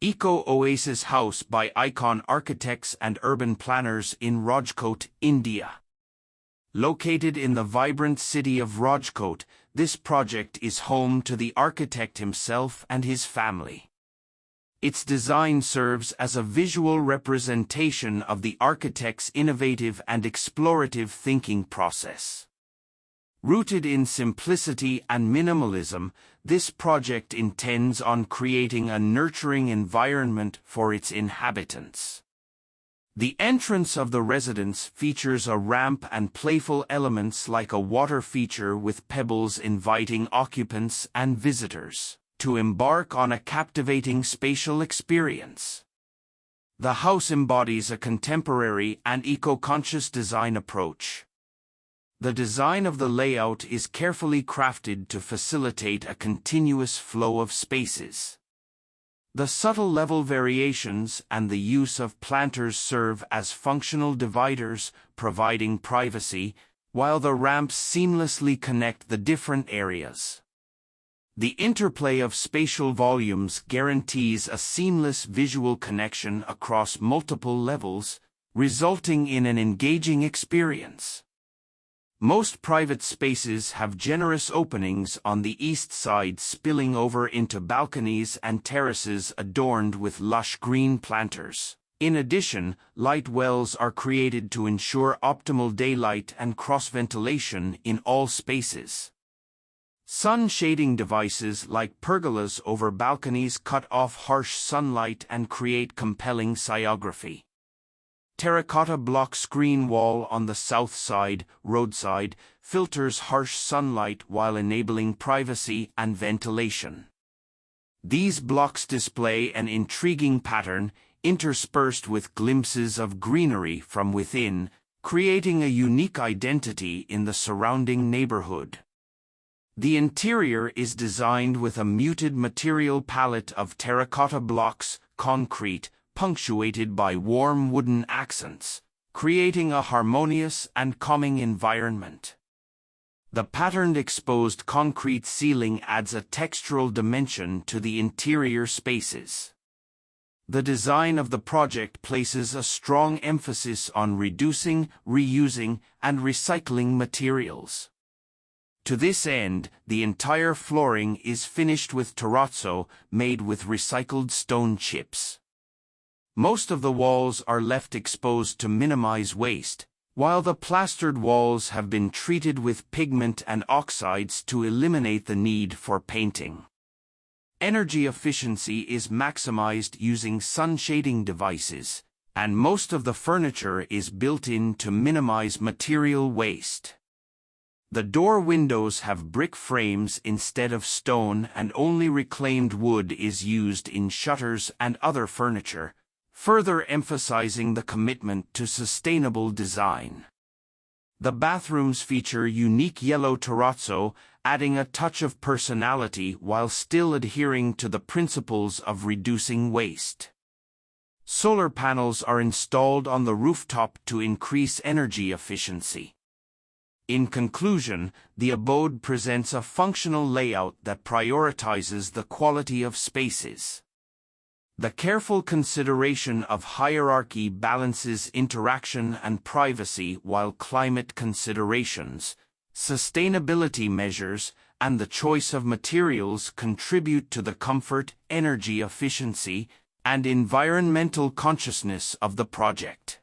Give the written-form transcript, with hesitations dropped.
Eco-Oasis House by Icon Architects and Urban Planners in Rajkot, India. Located in the vibrant city of Rajkot, this project is home to the architect himself and his family. Its design serves as a visual representation of the architect's innovative and explorative thinking process. Rooted in simplicity and minimalism, this project intends on creating a nurturing environment for its inhabitants. The entrance of the residence features a ramp and playful elements like a water feature with pebbles inviting occupants and visitors to embark on a captivating spatial experience. The house embodies a contemporary and eco-conscious design approach. The design of the layout is carefully crafted to facilitate a continuous flow of spaces. The subtle level variations and the use of planters serve as functional dividers, providing privacy, while the ramps seamlessly connect the different areas. The interplay of spatial volumes guarantees a seamless visual connection across multiple levels, resulting in an engaging experience. Most private spaces have generous openings on the east side spilling over into balconies and terraces adorned with lush green planters. In addition, light wells are created to ensure optimal daylight and cross-ventilation in all spaces. Sun shading devices like pergolas over balconies cut off harsh sunlight and create compelling sciography. Terracotta block screen wall on the south side, roadside, filters harsh sunlight while enabling privacy and ventilation. These blocks display an intriguing pattern, interspersed with glimpses of greenery from within, creating a unique identity in the surrounding neighborhood. The interior is designed with a muted material palette of terracotta blocks, concrete, punctuated by warm wooden accents, creating a harmonious and calming environment. The patterned exposed concrete ceiling adds a textural dimension to the interior spaces. The design of the project places a strong emphasis on reducing, reusing, and recycling materials. To this end, the entire flooring is finished with terrazzo made with recycled stone chips. Most of the walls are left exposed to minimize waste, while the plastered walls have been treated with pigment and oxides to eliminate the need for painting. Energy efficiency is maximized using sun shading devices, and most of the furniture is built in to minimize material waste. The door windows have brick frames instead of stone, and only reclaimed wood is used in shutters and other furniture, further emphasizing the commitment to sustainable design. The bathrooms feature unique yellow terrazzo, adding a touch of personality while still adhering to the principles of reducing waste. Solar panels are installed on the rooftop to increase energy efficiency. In conclusion, the abode presents a functional layout that prioritizes the quality of spaces. The careful consideration of hierarchy balances interaction and privacy, while climate considerations, sustainability measures, and the choice of materials contribute to the comfort, energy efficiency, and environmental consciousness of the project.